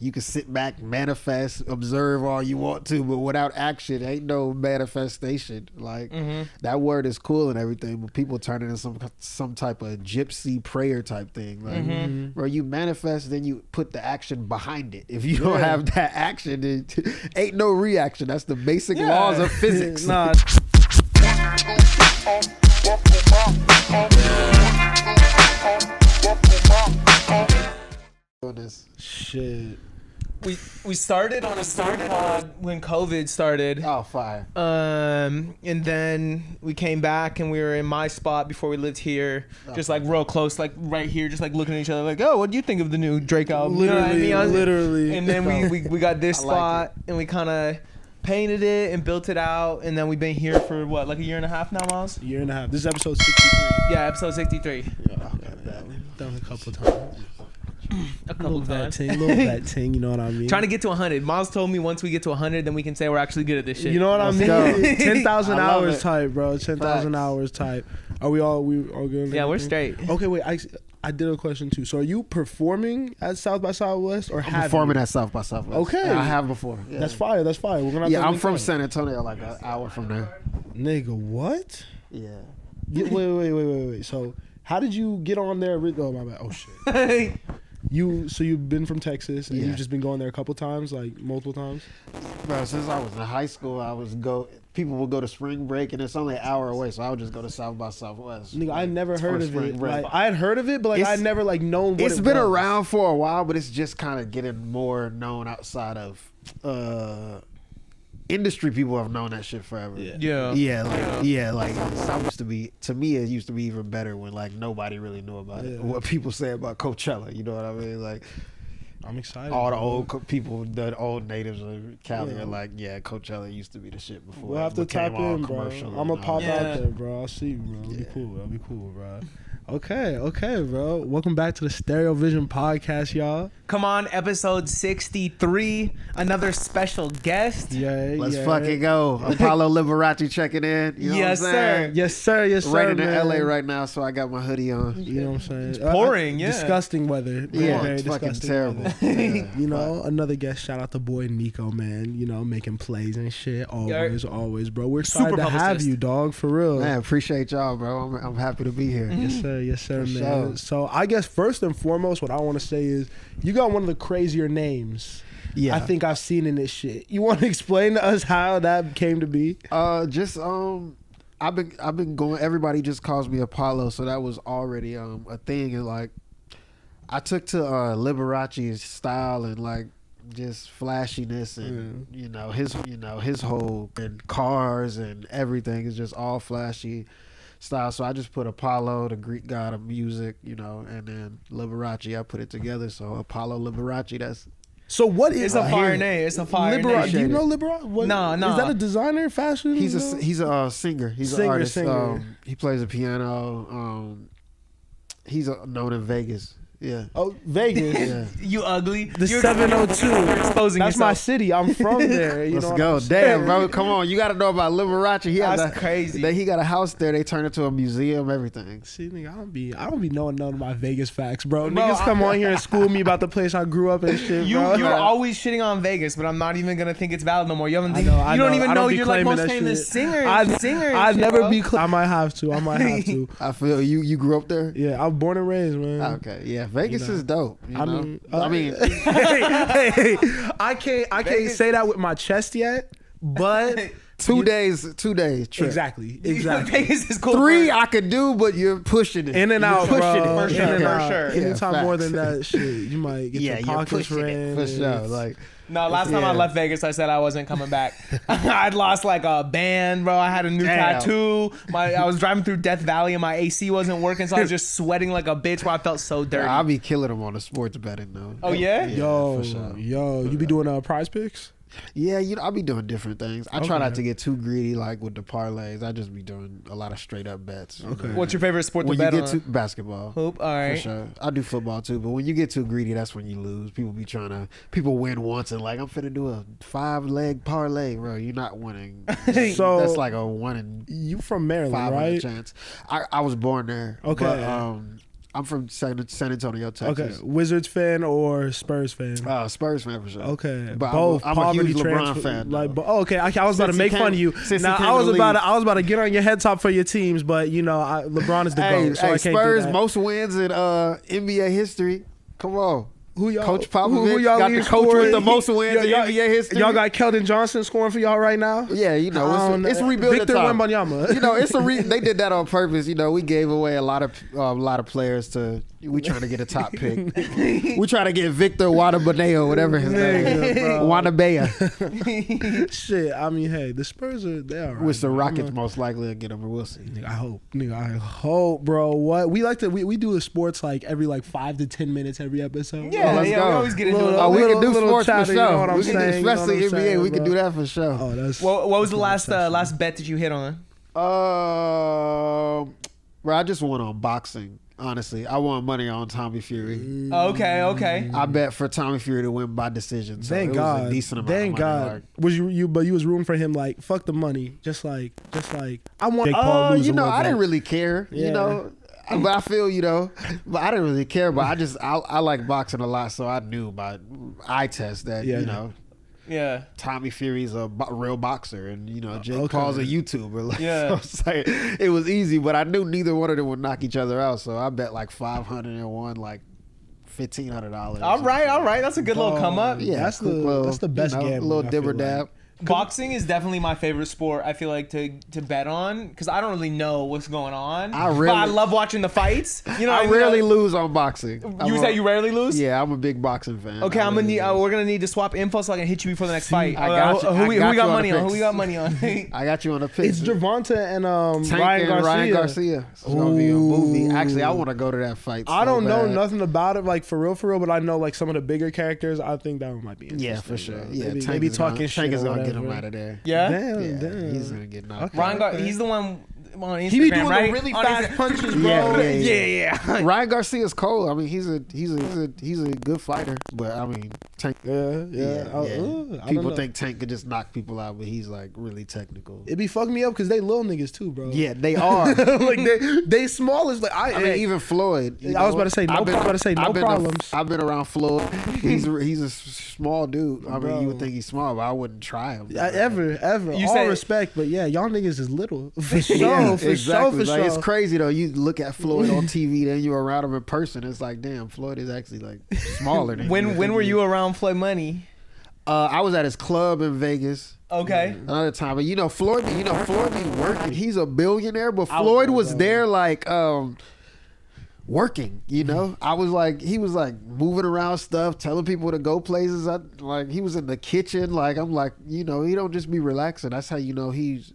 You can sit back, manifest, observe all you want to, but without action, ain't no manifestation. Like that word is cool and everything, but people turn it into some type of gypsy prayer type thing. Like, bro, you manifest, then you put the action behind it. If you don't have that action, then ain't no reaction. That's the basic laws of physics. Nah. This Shit. We started on a pod when COVID started. Oh, fire. And then we came back and we were in my spot before we lived here, just like real close, like right here, just like looking at each other like, oh, what do you think of the new Drake album? Literally, you know what I mean? literally. And then we got this I like spot and we kind of painted it and built it out, and then we've been here for what, like a year and a half now, Miles? Year and a half. This is episode 63. Yeah, episode 63. Yeah, done a couple times. A couple of times. Little vet ting, you know what I mean? Trying to get to 100. Miles told me once we get to 100, then we can say we're actually good at this shit. You know what Let's I go. mean? 10,000 I love hours it. type, bro. 10,000 Facts. hours type. Are we all good? Yeah, we're straight. Okay, wait. I did a question too. So are you performing at South by Southwest or I'm have performing you? at South by Southwest. Okay. Yeah, I have before. Yeah. That's fire. That's fire. We're gonna have to I'm link from up. San Antonio, like an hour from there. Nigga, what? Yeah. Wait. So how did you get on there? Oh my bad. Oh shit. You've been from Texas and you've just been going there a couple times, like multiple times? Bro, since I was in high school, people would go to spring break, and it's only an hour away, so I would just go to South by Southwest. Nigga, I never heard of spring it. break. Like, I had heard of it, but like I never like known what It's it been was. around for a while, but it's just kind of getting more known outside of industry. People have known that shit forever. Like South used to be, to me, it used to be even better when like nobody really knew about it. What people say about Coachella, you know what I mean? Like, I'm excited. all the old people, the old natives of Cali are like, yeah, Coachella used to be the shit before. We'll have to tap in, bro. I'm gonna pop Yeah. out there, bro. I'll see you, bro. It'll be cool, bro. Okay, bro. Welcome back to the TheStereoVision podcast, y'all. Come on, episode 63. Another special guest. Let's fucking go. Apollo Liberace checking in. You know Yes, what I'm saying? Yes, sir. Raining in man. LA right now, so I got my hoodie on. You know what I'm saying? It's pouring, yeah. Disgusting weather. Yeah, Very it's fucking disgusting terrible. weather. Yeah, You know, another guest. Shout out to boy Nico, man. You know, making plays and shit. Always, bro. We're excited Super to have publicist. you, dog. For real. Man, appreciate y'all, bro. I'm happy to be here. Yes, sir, For man. sure. So I guess first and foremost, what I want to say is you got one of the crazier names Yeah. I think I've seen in this shit. You want to explain to us how that came to be? I've been going. Everybody just calls me Apollo, so that was already a thing. And like, I took to Liberace's style and like just flashiness and his whole and cars and everything is just all flashy style. So I just put Apollo, the Greek god of music, and then Liberace. I put it together. So Apollo Liberace. That's So what is It's a fire name. It's a fire Liberace? name. Do you know Liberace? No. Is that a designer, fashion? he's a singer. He's an Singer, artist. singer. He plays the piano. He's known in Vegas. Yeah. Oh, Vegas. Yeah. You ugly. The You're 702. You're exposing That's my yourself. city. I'm from there. You Let's know what go. I'm saying? Damn, bro. Come on. You got to know about Liberace. He has That's crazy. He got a house there. They turned it to a museum, everything. See, nigga, I don't be knowing none of my Vegas facts, bro. Bro, Niggas come on here and school me about the place I grew up and shit, bro. You're always shitting on Vegas, but I'm not even gonna think it's valid no more. You haven't. I You know, don't even I know don't be you're like claiming most that famous shit. singer. I'd and never shit, be. bro. I might have to. I feel you grew up there? Yeah, I was born and raised, man. Okay. Yeah. Vegas You know. is dope. I mean, hey, I can't say that with my chest yet, but 2 days trip. exactly. Vegas is cool. 3 I could do, but you're pushing it. In and You're out, pushing bro. it. For sure, In and for out. sure. Yeah, Anytime more facts. than that shit, you might get Yeah, your you're pockets pushing it ran. for sure. Like, No, last time I Yeah. left Vegas, I said I wasn't coming back. I'd lost like a band, bro. I had a new Damn. tattoo. I was driving through Death Valley and my AC wasn't working, so I was just sweating like a bitch. Where I felt so dirty. I'll be killing them on the sports betting though. Oh, yeah? Yo, for sure. you be doing prize picks? Yeah, I'll be doing different things. I try Okay. not to get too greedy, like with the parlays. I just be doing a lot of straight up bets. Okay. What's your favorite sport to When you bet get on? to basketball, Hoop. All for right. sure. I do football too, but when you get too greedy, that's when you lose. People win once and like, I'm finna do a 5-leg parlay, bro. You're not winning. So that's like a 1 in you from Maryland, 500 right? chance. I was born there. Okay. But, I'm from San Antonio, Texas. Okay, Wizards fan or Spurs fan? Spurs fan for sure. Okay, but both. I'm a huge LeBron fan. Like, okay, I was about to make fun of you. Now I was about to get on your head top for your teams, but you know, LeBron is the GOAT, so I can't Spurs do that. most wins in NBA history. Come on. Who y'all, Coach Popovich who y'all got the coach with the most wins in NBA history. Y'all got Keldon Johnson scoring for y'all right now? Yeah, you know, it's a rebuilding Victor time. Wembanyama. You know, they did that on purpose. You know, we gave away a lot of players to. We trying to get a top pick. We trying to get Victor Wembanyama, whatever his name is. Wembanyama. Shit, I mean, hey, the Spurs they all right. Which the Rockets most likely to get him, but we'll see. Nigga, I hope, bro. What we like to we do the sports like every 5 to 10 minutes every episode. Yeah, let's go. We always get into it. We can do sports for chatter, you know sure. what I'm saying, Especially you know what I'm NBA, saying, we can bro. do that for sure. Oh, that's what was the last bet that you hit on? Bro, I just won on boxing. Honestly, I won money on Tommy Fury. Okay. I bet for Tommy Fury to win by decision. So Thank it God. was a decent amount Thank of money. God. Was you? But you was rooting for him. Like fuck the money. Just like I want. Big I lose a little didn't bit. really care. Yeah. You know. But I feel, but I didn't really care. But I like boxing a lot, so I knew by eye test that Yeah. Tommy Fury's a real boxer, and Jake Paul's a YouTuber. Like, Yeah. so it's like, it was easy, but I knew neither one of them would knock each other out. So I bet like 500 and won like $1,500. All right. That's a good little come up. Yeah, that's the best game. A little dibber dab. Boxing is definitely my favorite sport. I feel like to bet on because I don't really know what's going on. But I love watching the fights. You know, I rarely lose on boxing. You say you rarely lose? Yeah, I'm a big boxing fan. Okay, we're gonna need to swap info so I can hit you before the next fight. I got you. Who we got money on? picks. Who we got money on? I got you on the picks. It's Gervonta and Tank Ryan Garcia. It's gonna be a movie. Actually, I want to go to that fight. I don't know nothing about it, like for real, but I know like some of the bigger characters. I think that one might be interesting. Yeah, for sure. Bro. Yeah, maybe talking shit. Tank is or gonna get whatever. him out of there. Yeah. Damn. He's gonna get knocked. Okay. He's the one on Instagram, He be doing right? the really On fast Insta- punches, bro. Yeah. Ryan Garcia's cold. I mean, he's a good fighter, but I mean, Tank. Yeah. People think Tank could just knock people out, but he's like really technical. It be fucking me up because they little niggas too, bro. Yeah, they are. Like they small as like I mean, even Floyd. I was about to say no problems. I've been around Floyd. He's a small dude. I mean, you would think he's small, but I wouldn't try him. Ever. You All say- respect, but yeah, y'all niggas is little for sure. Yeah, For exactly. sure. Like, it's crazy though. You look at Floyd on TV, then you're around him in person. It's like, damn, Floyd is actually like smaller than. When were you around Floyd Money? I was at his club in Vegas. Okay. Another time, but Floyd be working. He's a billionaire, but I was Floyd there, was bro. there like working. I was like, he was like moving around stuff, telling people to go places. He was in the kitchen. Like I'm like, he don't just be relaxing. That's how you know he's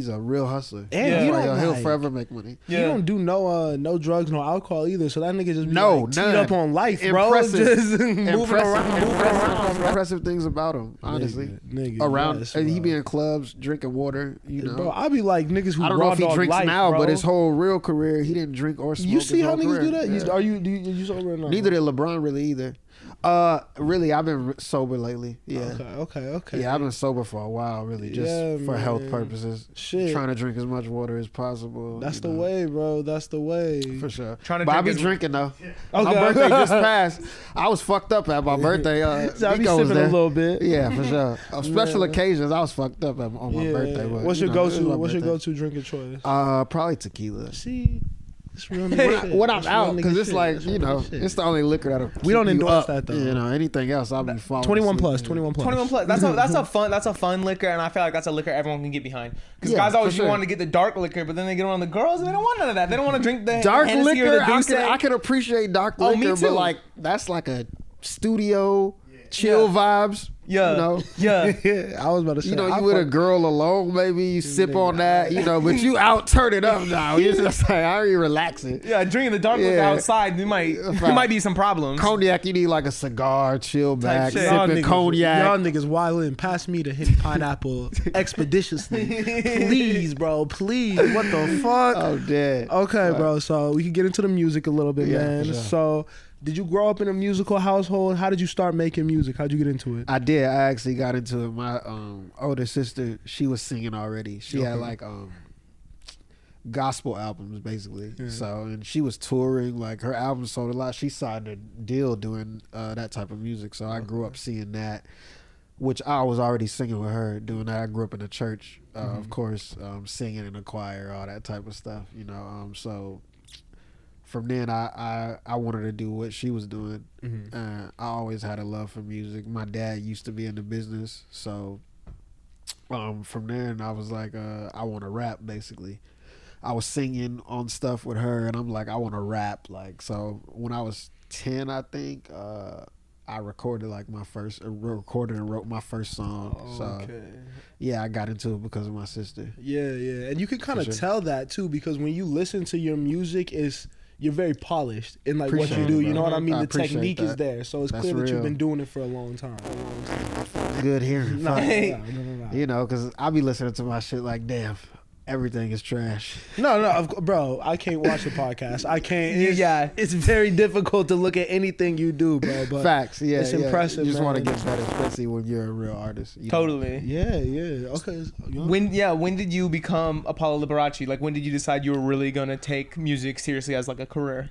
a real hustler. And he'll forever make money. He don't do no drugs, no alcohol either. So that nigga just be No, teed none. up on life, bro. Impressive. Just moving around. Impressive things about him, honestly. Nigga, Around, yes, he bro. be in clubs drinking water. Bro, I be like niggas who I don't know raw if he dog drinks life, now, bro. but his whole real career, he didn't drink or smoke. You see his how whole niggas do career. that? Yeah. Are you sober or not? Neither did LeBron really either. Really, I've been sober lately. Yeah. Okay. Yeah, I've been sober for a while, really, just Yeah, for health man. purposes. Shit. Trying to drink as much water as possible. That's the way, bro. That's the way. For sure. Trying to But I drink be as- drinking though. Okay. My birthday just passed. I was fucked up at my birthday. So I be Nico was sipping a there. little bit. Yeah, for sure. On special occasions, I was fucked up on my birthday. But, What's your it was go-to? my What's your birthday. go-to drinking choice? Probably tequila. See, it's real nigga shit. When I'm It's real out, nigga because it's shit. like, It's real nigga shit. it's the only liquor that'll We don't keep you endorse up. that, though. Anything else, I'll be falling 21 asleep. plus. 21 plus. 21 plus. That's a fun liquor, and I feel like that's a liquor everyone can get behind. Because Yeah, guys always for sure. want to get the dark liquor, but then they get around the girls and they don't want none of that. They don't want to drink the Dark Hennessy or liquor, the Douce. I can appreciate dark Oh, me liquor, too. but like that's like a studio chill vibes. Yeah. You know? Yeah. Yeah, I was about to say. You know, I you with a fuck- girl alone, maybe you sip on that, but you out turn it up now. You just like, I already relaxing. Yeah, drinking the dark liquor Yeah. outside, there might be some problems. Cognac, you need like a cigar, chill back, shit. Y'all sipping niggas, cognac. y'all niggas wildin'. Pass me the Henny Pineapple expeditiously. Please, bro. Please. What the fuck? Oh, dead. Okay, bro. So we can get into the music a little bit, Yeah, man. for sure. So, did you grow up in a musical household? How did you start making music? How'd you get into it? I did. I actually got into it. My older sister, she was singing already. She had like gospel albums basically. So, and she was touring, like her album sold a lot. She signed a deal doing that type of music. So I grew up seeing that, which I was already singing with her doing that. I grew up in the church, of course, singing in a choir, all that type of stuff, you know. So from then I wanted to do what she was doing. I always had a love for music. My dad used to be in the business, so from there, and I was like, I want to rap basically. I was singing on stuff with her, and I'm like, I want to rap. Like, so when I was 10, I think, I recorded like recorded and wrote my first song. So yeah, I got into it because of my sister. Yeah, and you can kind of tell that too, because when you listen to your music, you're very polished in like what you do. You know what I mean? The technique is there, so it's clear that you've been doing it for a long time. Good hearing. No. You know, because I be listening to my shit like, damn, everything is trash. No, bro, I can't watch the podcast. I can't. It's very difficult to look at anything you do, bro. But facts, yeah, it's impressive. You just want to man. get better, especially when you're a real artist. Totally. Yeah. Okay. When did you become Apollo Liberace? Like, when did you decide you were really gonna take music seriously as like a career?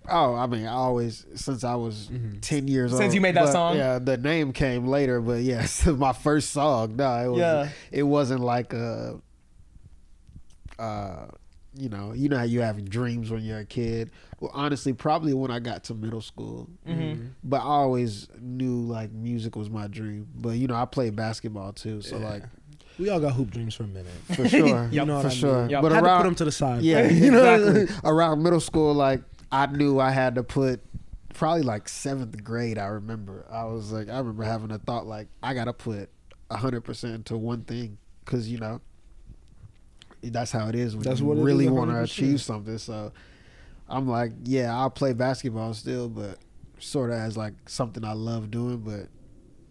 Oh, I mean, I always, since I was 10 years old. Since you made that song? Yeah, the name came later, but yes, my first song. No, it wasn't like a, you know how you have dreams when you're a kid. Well, honestly, probably when I got to middle school. But I always knew like music was my dream. But you know, I played basketball too, so like. We all got hoop dreams for a minute. For sure. You know what I mean? But had around, to put them to the side. Yeah, you know? exactly. Around middle school, like I knew I had to put probably like 7th grade. I remember I remember having a thought like I gotta put 100% into one thing, because you know that's how it is when you really want to achieve something. So I'm like, yeah, I'll play basketball still, but sort of as like something I love doing, but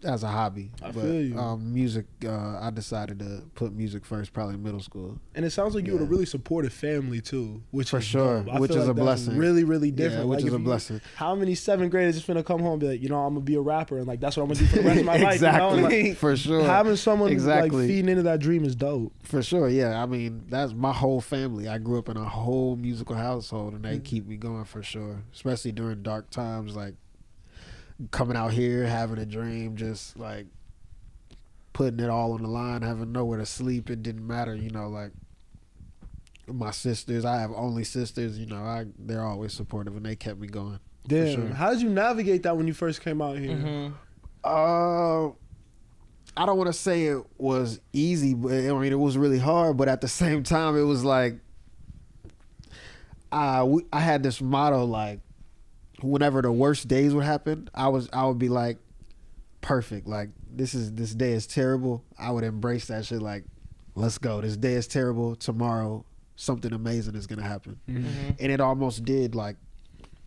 as a hobby. I feel you. Music, I decided to put music first, probably in middle school. And it sounds like you had a really supportive family too, which for is sure, which is a blessing. Really, really different. Yeah, which like is a blessing. How many 7th graders just finna come home and be like, you know, I'm gonna be a rapper, and like that's what I'm gonna do for the rest of my life. Exactly, You know? Like, for sure. Having someone like feeding into that dream is dope. For sure, yeah. I mean, that's my whole family. I grew up in a whole musical household, and they keep me going for sure. Especially during dark times, like coming out here, having a dream, just like putting it all on the line, having nowhere to sleep. It didn't matter, you know, like my sisters, I have only sisters, you know, they're always supportive, and they kept me going. Damn, sure. How did you navigate that when you first came out here? I don't want to say it was easy, but I mean, it was really hard, but at the same time, it was like I had this motto, like whenever the worst days would happen, I would be like, perfect, like this day is terrible. I would embrace that shit, like, let's go. This day is terrible. Tomorrow, something amazing is gonna happen, and it almost did, like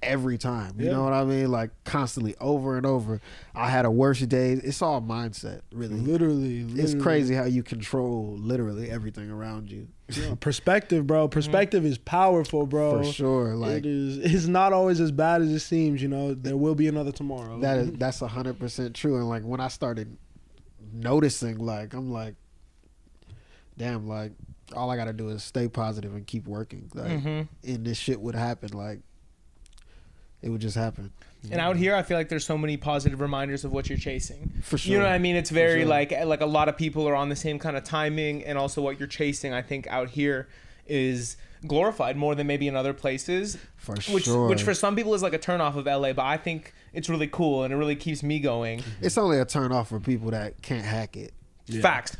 every time. You know what I mean? Like constantly, over and over. I had a worse day. It's all mindset, really. Literally. It's crazy how you control literally everything around you. Yeah, perspective, bro. Perspective is powerful, bro. For sure. Like it's not always as bad as it seems, you know. There will be another tomorrow. That's 100% true. And like when I started noticing, like I'm like, damn, like all I gotta do is stay positive and keep working. Like and this shit would happen, like it would just happen. And out here, I feel like there's so many positive reminders of what you're chasing. For sure. You know what I mean? It's very like a lot of people are on the same kind of timing, and also what you're chasing, I think out here is glorified more than maybe in other places. For sure. Which for some people is like a turnoff of LA, but I think it's really cool and it really keeps me going. It's only a turnoff for people that can't hack it. Yeah. Facts.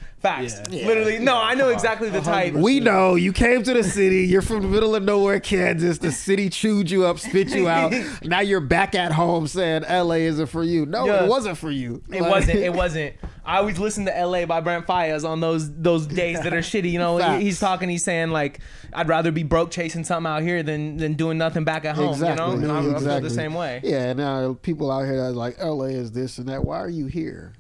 Yeah. Literally. No, I know exactly the type. We know you came to the city. You're from the middle of nowhere, Kansas. The city chewed you up, spit you out. Now you're back at home saying LA isn't for you. No, it wasn't for you. It wasn't. I always listen to LA by Brent Faiyaz on those days that are shitty. You know, he's saying like, I'd rather be broke chasing something out here than doing nothing back at home. Exactly. You know, I feel the same way. Yeah. Now people out here that are like, LA is this and that. Why are you here?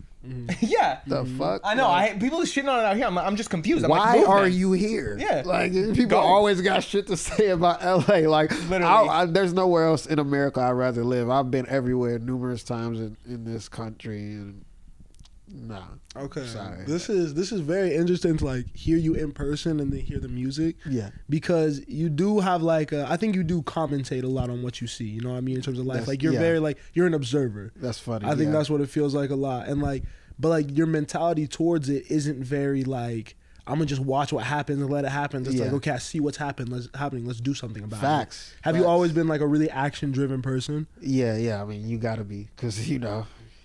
Yeah. The fuck? I know. I hate people shitting on it out here. I'm just confused. I'm why like, are you here? Yeah. Like people always got shit to say about LA. Like literally, there's nowhere else in America I'd rather live. I've been everywhere numerous times in this country, and Nah. Okay. Sorry. This is very interesting to like hear you in person and then hear the music. Yeah. Because you do have like I think you do commentate a lot on what you see. You know what I mean in terms of life. Like you're very like you're an observer. That's funny. I think that's what it feels like a lot. And like, but like your mentality towards it isn't very like I'm gonna just watch what happens and let it happen. It's like okay, I see what's happening. Let's do something about it. Facts. Have you always been like a really action driven person? Yeah. I mean, you gotta be because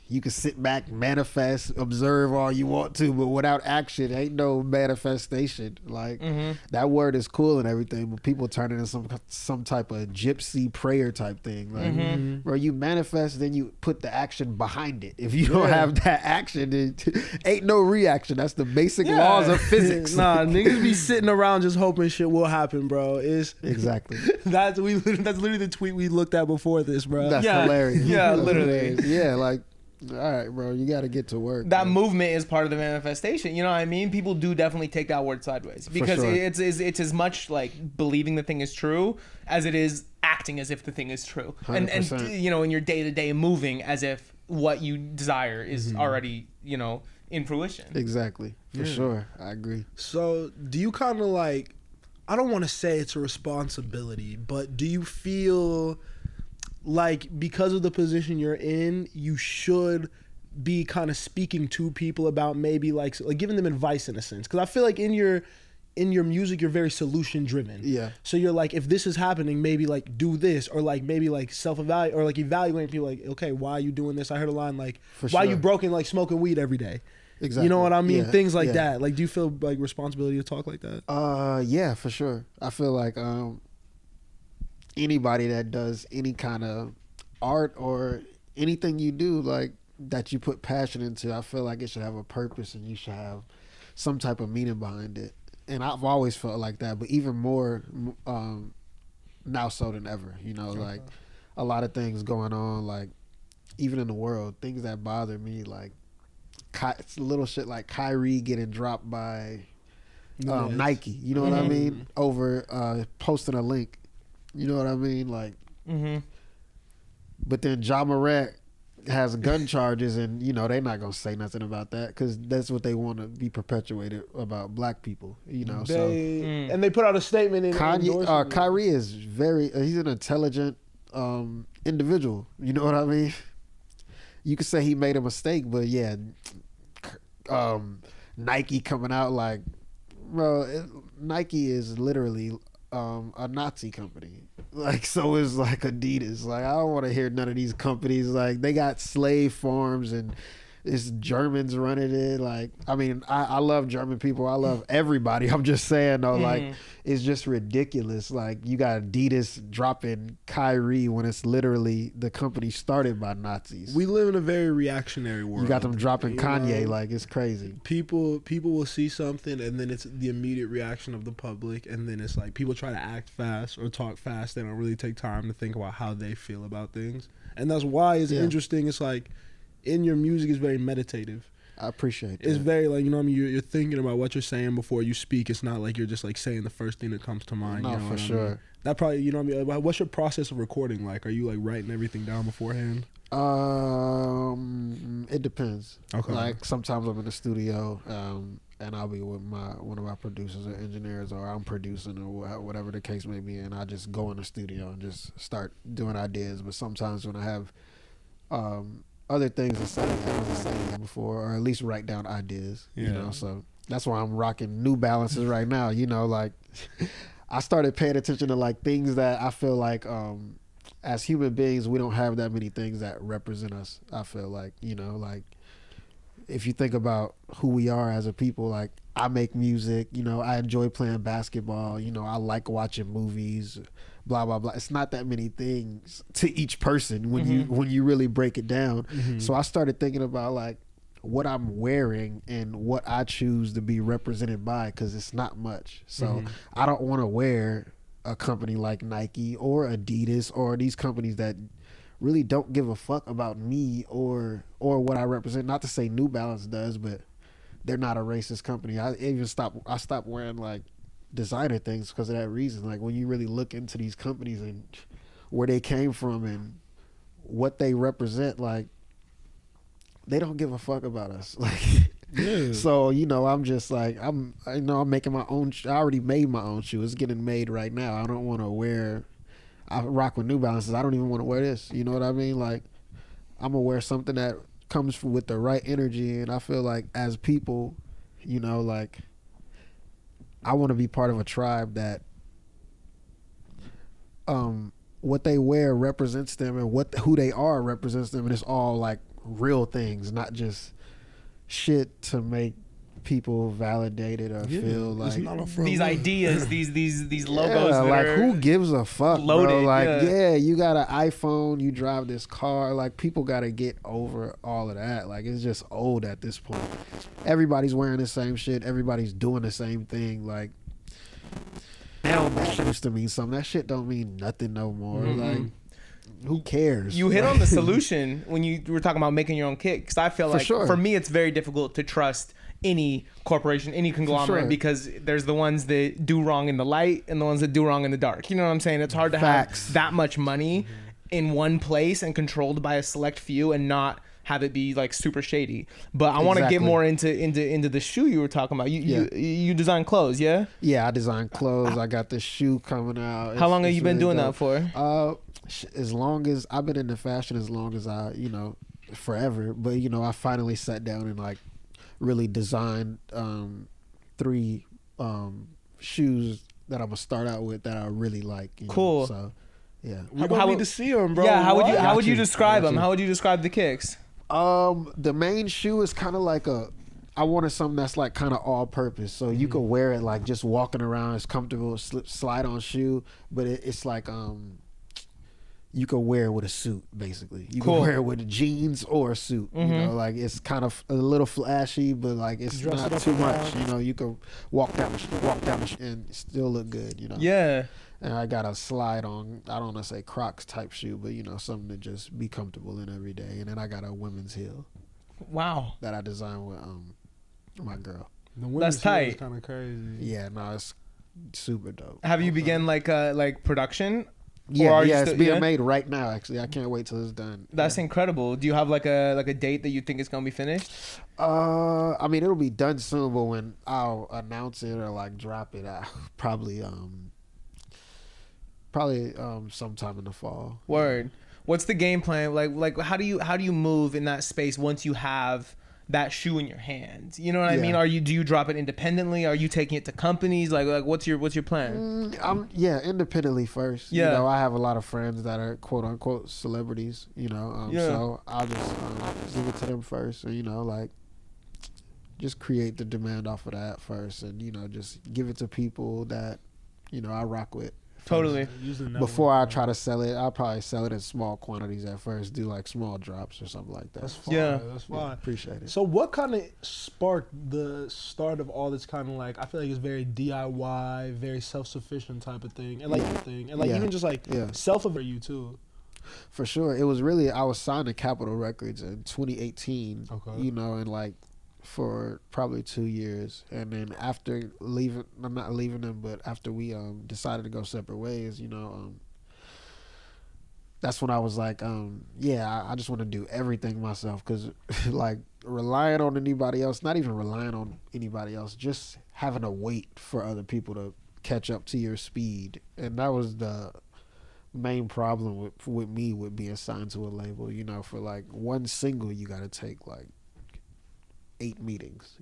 you can sit back, manifest, observe all you want to, but without action, ain't no manifestation. Like that word is cool and everything, but people turn it into some type of gypsy prayer type thing. Like, where you manifest, then you put the action behind it. If you don't have that action, then ain't no reaction. That's the basic laws of physics. Nah, niggas be sitting around just hoping shit will happen, bro. Exactly. That's literally the tweet we looked at before this, bro. That's hilarious. Yeah, literally. Yeah, like. All right, bro, you got to get to work. That movement is part of the manifestation. You know what I mean? People do definitely take that word sideways because it's as much like believing the thing is true as it is acting as if the thing is true. 100%. And in your day-to-day moving as if what you desire is already, in fruition. Exactly. For sure. I agree. So, do you kind of like, I don't want to say it's a responsibility, but do you feel like because of the position you're in, you should be kind of speaking to people about maybe like giving them advice in a sense? Because I feel like in your music, you're very solution driven. Yeah. So you're like, if this is happening, maybe like do this, or like maybe like self-evaluate or like evaluating people like, okay, why are you doing this? I heard a line like, why are you broken like smoking weed every day? Exactly. You know what I mean? Things like that. Like, do you feel like responsibility to talk like that? Yeah, for sure. I feel like anybody that does any kind of art or anything you do like that you put passion into, I feel like it should have a purpose and you should have some type of meaning behind it. And I've always felt like that, but even more now so than ever. Like a lot of things going on, like even in the world, things that bother me, like little shit like Kyrie getting dropped by Nike. You know what I mean? Over posting a link. You know what I mean? Like, but then Ja Morant has gun charges, and they're not gonna say nothing about that because that's what they want to be perpetuated about black people. And they put out a statement in Kyrie is he's an intelligent individual. You know what I mean? You could say he made a mistake, but yeah, Nike coming out like, bro, Nike is literally a Nazi company. Like, so is like Adidas. Like, I don't want to hear none of these companies. Like, they got slave farms and it's Germans running it. Like, I mean, I love German people. I love everybody. I'm just saying though, like, it's just ridiculous. Like, you got Adidas dropping Kyrie when it's literally the company started by Nazis. We live in a very reactionary world. You got them dropping Kanye, like, it's crazy. People will see something and then it's the immediate reaction of the public, and then it's like people try to act fast or talk fast. They don't really take time to think about how they feel about things. And that's why it's interesting. It's like, in your music is very meditative. I appreciate that. It's very like, you're thinking about what you're saying before you speak. It's not like you're just like saying the first thing that comes to mind. No, for sure. I mean? That probably, what's your process of recording like? Are you like writing everything down beforehand? It depends. Okay. Like sometimes I'm in the studio, and I'll be with one of my producers or engineers, or I'm producing or whatever the case may be, and I just go in the studio and just start doing ideas. But sometimes when I have other things to say I wasn't saying before, or at least write down ideas, so that's why I'm rocking New Balances right now. Like I started paying attention to like things that I feel like as human beings we don't have that many things that represent us. I feel like, like if you think about who we are as a people, like I make music, I enjoy playing basketball, I like watching movies, blah blah blah. It's not that many things to each person when you really break it down. So I started thinking about like what I'm wearing and what I choose to be represented by, because it's not much. So I don't want to wear a company like Nike or Adidas or these companies that really don't give a fuck about me or what I represent. Not to say New Balance does, but they're not a racist company. I stopped wearing like designer things because of that reason. Like when you really look into these companies and where they came from and what they represent, like they don't give a fuck about us. Like, Yeah. so I'm just like I'm making my own. I already made my own shoe. It's getting made right now. I don't want to wear. I rock with New Balances. I don't even want to wear this. You know what I mean? Like, I'm gonna wear something that comes with the right energy, and I feel like as people, like, I want to be part of a tribe that, what they wear represents them, and who they are represents them, and it's all like real things, not just shit to make people validated or feel like these ideas, these logos. That like, who gives a fuck, loaded, bro? Like, you got an iPhone, you drive this car. Like, people got to get over all of that. Like, it's just old at this point. Everybody's wearing the same shit. Everybody's doing the same thing. Like, now that shit used to mean something. That shit don't mean nothing no more. Mm-hmm. Like, who cares? You hit on the solution when you were talking about making your own kit. Because I feel like, for me, it's very difficult to trust any corporation, any conglomerate, because there's the ones that do wrong in the light and the ones that do wrong in the dark. You know what I'm saying? It's hard to have that much money in one place and controlled by a select few and not have it be like super shady. But I want to get more into the shoe you were talking about. You design clothes, yeah? Yeah, I design clothes. I got this shoe coming out. How long have you been doing that for? As long as I've been into fashion, as long as forever. But I finally sat down and like really designed 3 shoes that I'm gonna start out with that I really like. Cool. So yeah, we don't need to see them, bro. Yeah, how would you describe them? How would you describe the kicks? The main shoe is kind of like I wanted something that's like kind of all purpose, so you could wear it like just walking around. It's comfortable, slide on shoe, but it's like you could wear it with a suit, basically. You can wear it with jeans or a suit. Like, it's kind of a little flashy, but like it's not too much. You can walk down and still look good. Yeah. And I got a slide on. I don't want to say Crocs type shoe, but something to just be comfortable in every day. And then I got a women's heel. Wow. That I designed with my girl. That's tight. Is kind of crazy. Yeah, no, it's super dope. Have you begun like production? Yeah, it's being made right now. Actually, I can't wait till it's done. That's incredible. Do you have like a date that you think is gonna be finished? I mean, it'll be done soon, but when I'll announce it or like drop it, I probably sometime in the fall. Word. What's the game plan? Like how do you move in that space once you have that shoe in your hands? You know what I mean? Do you drop it independently? Are you taking it to companies? Like what's your plan? Independently first. Yeah. I have a lot of friends that are quote unquote celebrities. So I'll just give it to them first, and like just create the demand off of that first, and just give it to people that I rock with. Totally. Before I try to sell it, I'll probably sell it in small quantities at first. Do like small drops or something like that. That's fine. That's fine. Yeah, appreciate it. So what kind of sparked the start of all this kind of like, I feel like it's very DIY, very self-sufficient type of thing. And like even just like self-aware you too. For sure. It was really, I was signed to Capitol Records in 2018. Okay. And like for probably 2 years, and then after leaving, I'm not leaving them, but after we decided to go separate ways, that's when I was like, I just want to do everything myself, because like relying on anybody else, not even relying on anybody else, just having to wait for other people to catch up to your speed, and that was the main problem with me with being signed to a label. For like one single, you got to take like 8 meetings,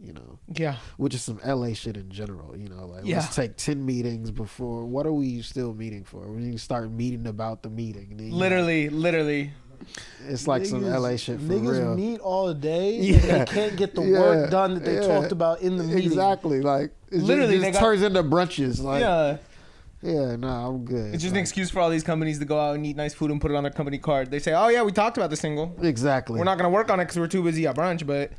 Yeah. Which is some LA shit in general, let's take 10 meetings before. What are we still meeting for? We need to start meeting about the meeting. Then, literally. It's like some LA shit for real. Niggas meet all day and they can't get the work done that they talked about in the meeting. Exactly. Like, it turns into brunches. Like, I'm good. It's just an excuse for all these companies to go out and eat nice food and put it on their company card. They say, oh yeah, we talked about the single. Exactly. We're not going to work on it because we're too busy at brunch, but...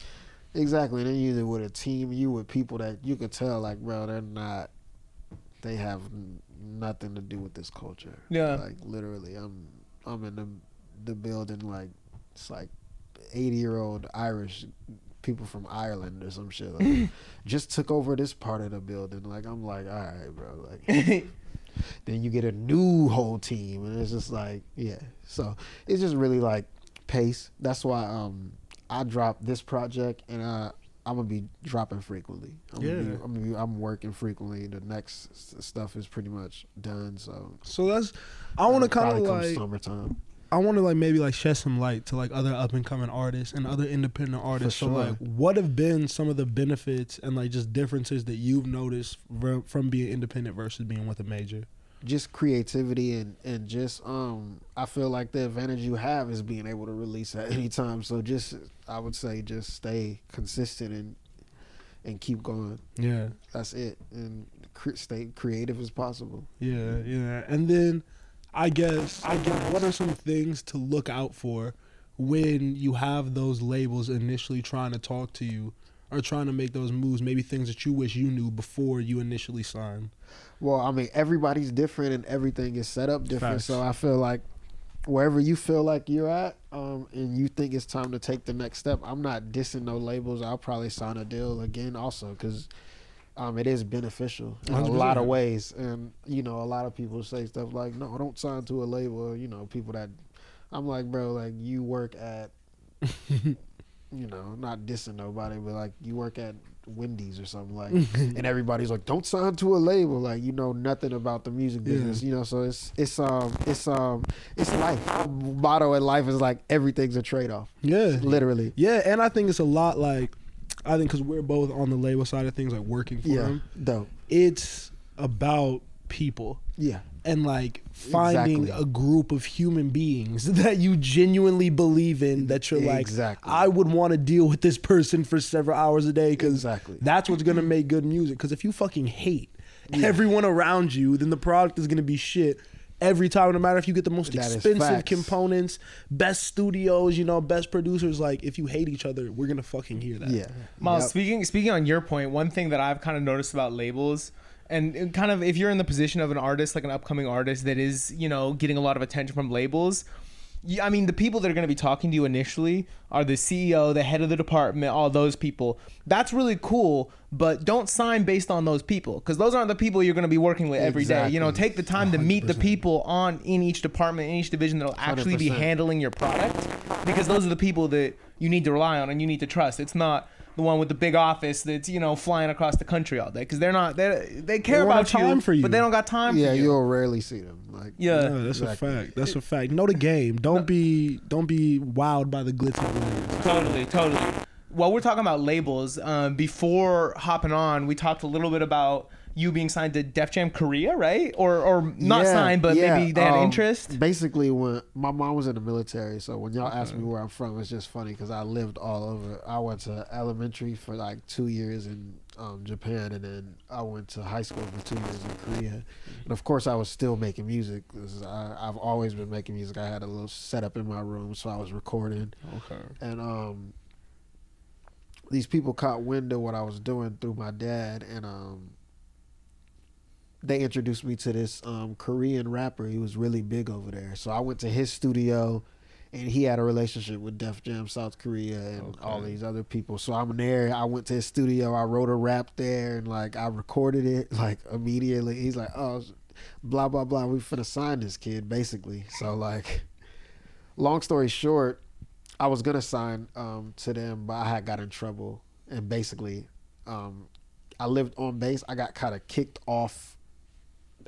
Exactly, and then you with a team, you with people that you could tell, like, bro, they have nothing to do with this culture. Yeah. Like, literally, I'm in the building, like, it's like 80-year-old Irish people from Ireland or some shit. Like, just took over this part of the building. Like, I'm like, all right, bro. Like, then you get a new whole team, and it's just like, yeah. So it's just really like pace. That's why I dropped this project, and I'm gonna be dropping frequently. I'm working frequently. The next stuff is pretty much done. So that's. I want to kind of like summertime. I want to like maybe like shed some light to like other up and coming artists and other independent artists. For sure. So like, what have been some of the benefits and like just differences that you've noticed from being independent versus being with a major? Just creativity and just I feel like the advantage you have is being able to release at any time. So I would say just stay consistent and keep going. Yeah, that's it. And stay creative as possible. Yeah. And then I guess what are some things to look out for when you have those labels initially trying to talk to you or trying to make those moves? Maybe things that you wish you knew before you initially signed. Well, I mean, everybody's different and everything is set up different. Facts. So I feel like wherever you feel like you're at and you think it's time to take the next step, I'm not dissing no labels. I'll probably sign a deal again also because it is beneficial in 100%. a lot of ways. And, a lot of people say stuff like, no, don't sign to a label. People that I'm like, bro, like you work at, not dissing nobody, but like you work at Wendy's or something like, and everybody's like, don't sign to a label, like nothing about the music business, so it's life. The motto in life is like everything's a trade-off. Yeah, literally. Yeah, and I think it's a lot like, I think because we're both on the label side of things, like working for them. Dope. It's about people. Yeah. And like finding a group of human beings that you genuinely believe in, that you're like, I would want to deal with this person for several hours a day because that's what's going to make good music. Because if you fucking hate everyone around you, then the product is going to be shit every time, no matter if you get the most expensive components, best studios, best producers. Like, if you hate each other, we're going to fucking hear that. Yeah. Miles, speaking on your point, one thing that I've kind of noticed about labels, and kind of if you're in the position of an artist, like an upcoming artist that is, getting a lot of attention from labels, I mean, the people that are going to be talking to you initially are the CEO, the head of the department, all those people. That's really cool, but don't sign based on those people because those aren't the people you're going to be working with every day. Take the time to meet the people in each department, in each division that'll actually 100%. Be handling your product, because those are the people that you need to rely on and you need to trust. It's not the one with the big office that's flying across the country all day, because they care about you, but they don't got time for you. Yeah, you'll rarely see them. Like, that's a fact. That's a fact. Know the game. Don't be wowed by the glitz and glamour. Totally. While we're talking about labels, before hopping on, we talked a little bit about you being signed to Def Jam Korea, right? Or not signed, but maybe they had interest? Basically, when my mom was in the military, so when y'all ask me where I'm from, it's just funny because I lived all over. I went to elementary for like 2 years in Japan, and then I went to high school for 2 years in Korea. And of course, I was still making music. I've always been making music. I had a little setup in my room, so I was recording. Okay. And these people caught wind of what I was doing through my dad, and they introduced me to this Korean rapper. He was really big over there. So I went to his studio, and he had a relationship with Def Jam South Korea and all these other people. So I'm there. I went to his studio. I wrote a rap there, and like I recorded it like immediately. He's like, oh, blah, blah, blah. We finna sign this kid, basically. So like, long story short, I was going to sign to them, but I had got in trouble. And basically, I lived on base. I got kind of kicked off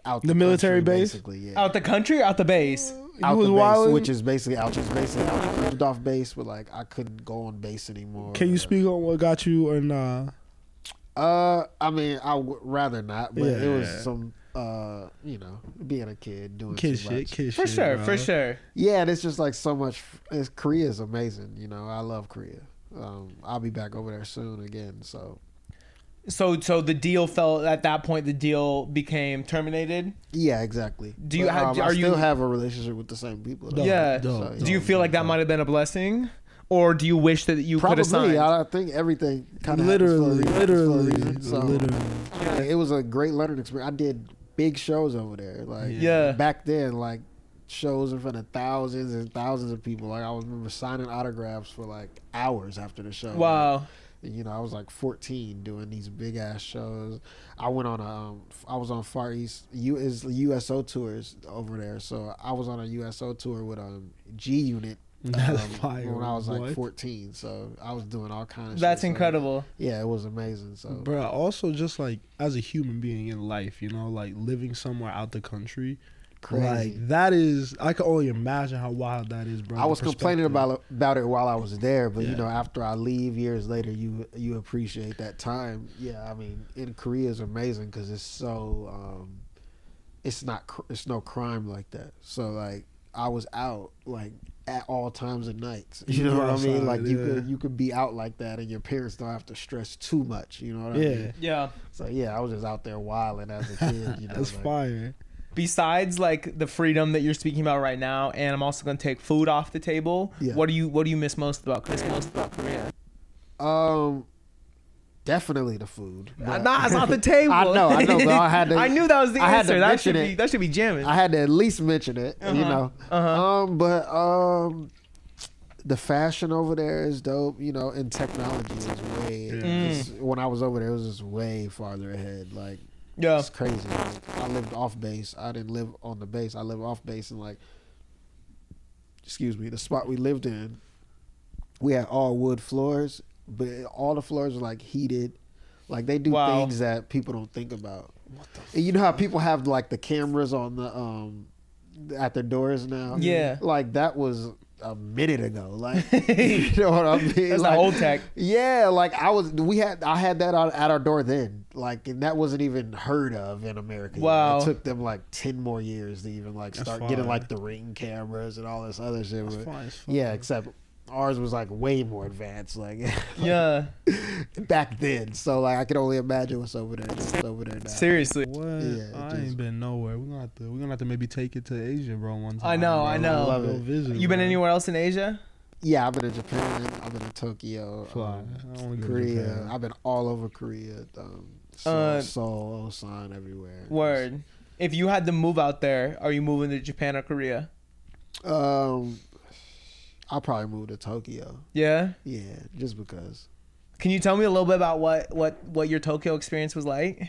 out the military country, base, basically, yeah. Out the country, or out the base. Out the base, which is basically out. Just basically, I lived off base, but like I couldn't go on base anymore. Can you speak on what got you? Or nah? I mean, I would rather not, but it was some, being a kid doing kid too much. Kid for shit, sure, bro. for sure. Yeah, and it's just like so much. Korea is amazing. I love Korea. I'll be back over there soon again. So the deal fell at that point. The deal became terminated. Yeah, exactly. Do you have? I still have a relationship with the same people? Though. Yeah. So, do you feel like that might have been a blessing, or do you wish that you could have signed? I think everything kind of literally. Yeah, it was a great learning experience. I did big shows over there. Like back then, like shows in front of thousands and thousands of people. Like I remember signing autographs for like hours after the show. Wow. I was like 14 doing these big ass shows. I went on I was on Far East USO tours over there. So I was on a USO tour with G Unit when I was like 14. So I was doing all kinds of shit. That's incredible. So, yeah, it was amazing. So, bro, also just like as a human being in life, you know, like living somewhere out the country, crazy. Like that is, I can only imagine how wild that is, bro. I was complaining about it while I was there, but you know, Yeah. after I leave years later, you appreciate that time. Yeah, I mean, in Korea is amazing because it's so it's no crime like that. So like I was out like at all times of nights. You know what I mean? Like you could be out like that, and your parents don't have to stress too much. You know what I mean? Yeah. So yeah, I was just out there wilding as a kid. You know, That's like, fire. Besides like the freedom that you're speaking about right now, and I'm also gonna take food off the table. Yeah. What do you miss most about Korea? Definitely the food. Nah, it's not the table. I know, but I had to. I knew that was the I had answer. to That should mention be it. jamming. I had to at least mention it, you know. The fashion over there is dope, you know, and technology is way. When I was over there, it was just way farther ahead. Like, it's crazy. Like, I lived off base. I didn't live on the base. I lived off base, and like, the spot we lived in, we had all wood floors, but all the floors were like heated. Like they do things that people don't think about. And you know how people have like the cameras on the at their doors now? Yeah. Like that was a minute ago. Like you know what I mean? That's like old tech. Yeah, like I had that at our door then. Like, and that wasn't even heard of in America. Wow. It took them like 10 more years to even like That's start fire. getting like the Ring cameras and all this other shit. That's But, fire. yeah, except ours was like way more advanced. Like Yeah. back then. So like I can only imagine what's over there now. Seriously. What? Yeah, I ain't been nowhere. We're gonna have to maybe take it to Asia, bro. One time. I know. I love Go it. visit, You been bro. anywhere else in Asia? Yeah, I've been in Japan. I've been in Tokyo. Fly. I wanna go to Korea. Japan. I've been all over Korea. Seoul, Osan, everywhere. Word. If you had to move out there, are you moving to Japan or Korea? I'll probably move to Tokyo. Yeah. Yeah, just because. Can you tell me a little bit about what your Tokyo experience was like?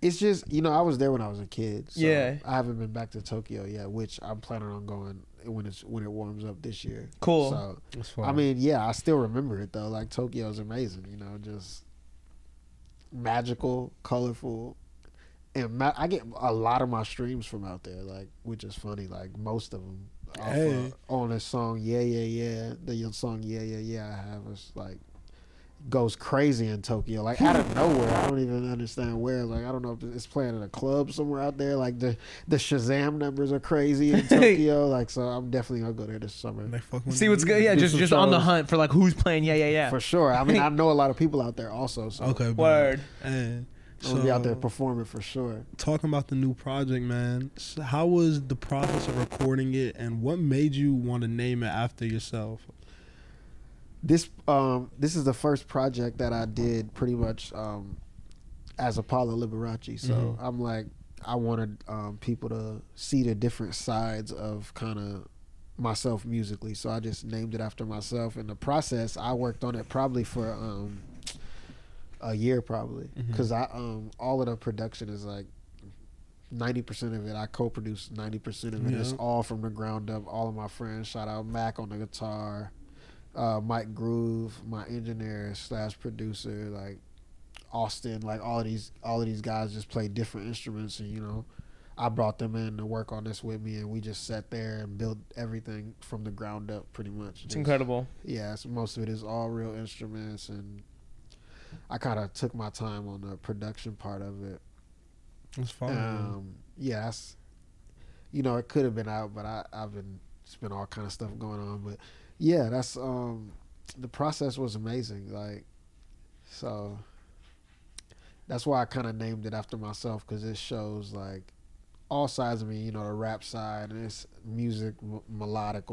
It's just, you know, I was there when I was a kid. So Yeah. I haven't been back to Tokyo yet, which I'm planning on going when it warms up this year. Cool. So, That's fine. I mean, yeah, I still remember it though. Like Tokyo is amazing, you know, just magical, colorful, and I get a lot of my streams from out there, like, which is funny. Like most of them on this song, the song, I have is like goes crazy in Tokyo, like out of nowhere. I don't even understand where. Like I don't know if it's playing at a club somewhere out there. Like the Shazam numbers are crazy in Tokyo. Like so, I'm definitely gonna go there this summer. See what's good. Yeah, just on the hunt for like who's playing. Yeah. For sure. I mean, I know a lot of people out there also. So Okay. Word. And I'll be out there performing for sure. Talking about the new project, man. So how was the process of recording it, and what made you want to name it after yourself? This is the first project that I did pretty much as Apollo Liberace. So I'm like, I wanted people to see the different sides of kind of myself musically. So I just named it after myself. In the process, I worked on it probably for a year probably, because I all of the production is like 90% of it I co-produced. 90% of it is all from the ground up. All of my friends. Shout out Mac on the guitar. Mike Groove, my engineer / producer, like Austin, like all of these guys just play different instruments, and you know, I brought them in to work on this with me, and we just sat there and built everything from the ground up, pretty much. It's incredible. Yeah, so most of it is all real instruments, and I kind of took my time on the production part of it. That's fine. Yeah, that's, you know, it could have been out, but it's been all kind of stuff going on, but. Yeah, that's the process was amazing. Like, so that's why I kind of named it after myself, because it shows like all sides of me. You know, the rap side and it's music, melodic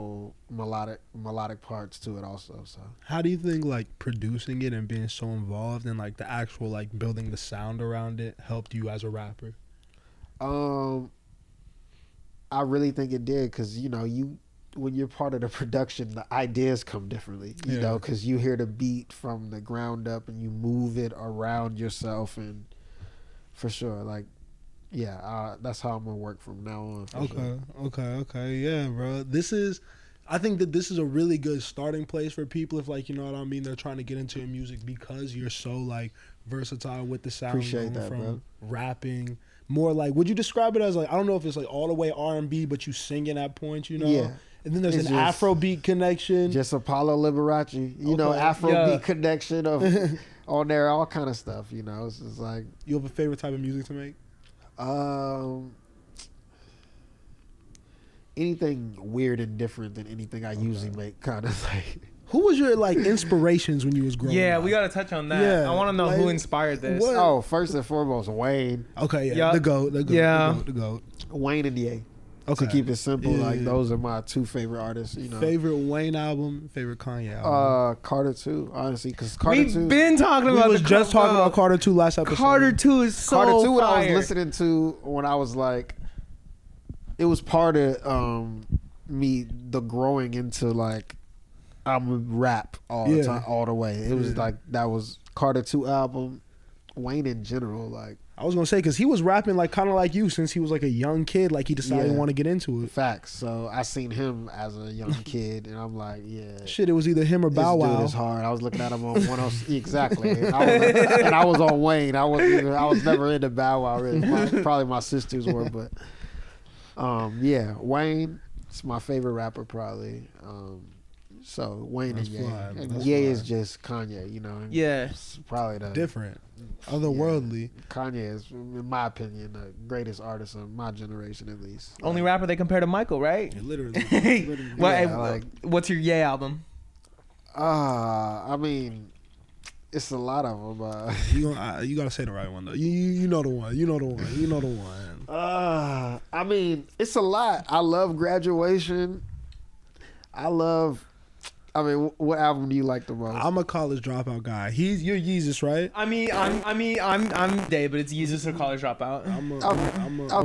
parts to it also. So how do you think like producing it and being so involved in like the actual like building the sound around it helped you as a rapper? I really think it did, because you know when you're part of the production, the ideas come differently, you know, because you hear the beat from the ground up and you move it around yourself, and for sure, like, yeah, that's how I'm gonna work from now on. Okay, yeah, bro. This is I think that this is a really good starting place for people if, like, you know what I mean, they're trying to get into your music because you're so, like, versatile with the sound. Appreciate that, from bro. rapping, more like, would you describe it as, like, I don't know if it's like all the way R&B, but you singing at points, you know? Yeah. And then there's It's an just- Afrobeat connection. Just Apollo Liberace, you know, Afrobeat connection of on there, all kind of stuff. You know, it's just like You have a favorite type of music to make? Anything weird and different than anything I usually make. Kind of like. Who was your, like, inspirations when you was growing Yeah, up? we gotta touch on that. Yeah, I want to know like, who inspired this. what- Oh, first and foremost, Wayne, Okay, yeah. Yup. The GOAT. Yeah. The GOAT. Wayne and Ye. Okay. To keep it simple, Yeah. like those are my two favorite artists. You know, Favorite Wayne album, favorite Kanye album. Carter 2, honestly, because Carter We've 2. been talking We about. was just talking about Carter 2 last episode. Carter 2 is so Carter 2, what I was fire. listening to when I was like, it was part of me the growing into like I'm rap all the time, all the way. It was like that was Carter 2 album, Wayne in general, like. I was gonna say because he was rapping like kind of like you since he was like a young kid, like he decided he want to get into it. Facts. So I seen him as a young kid, and I'm like, yeah. Shit, it was either him or Bow This dude Wow. is hard. I was looking at him on 106 exactly, and I was on Wayne. I was never into Bow Wow. Really. Probably my sisters were, but yeah, Wayne. It's my favorite rapper probably. So Wayne That's and Ye. fine. And That's Ye fine. is just Kanye, you know. Yeah. It's probably the Different, otherworldly. Kanye is, in my opinion, the greatest artist of my generation, at least. Only rapper they compare to Michael, right? Yeah, literally. What's your Ye album? I mean, it's a lot of them. You gotta say the right one though. You know the one. You know the one. You know the one. I mean, it's a lot. I love Graduation. I mean, what album do you like the most? I'm a college dropout guy. You're Yeezus, right? I'm Day, but it's Jesus or College Dropout. I'm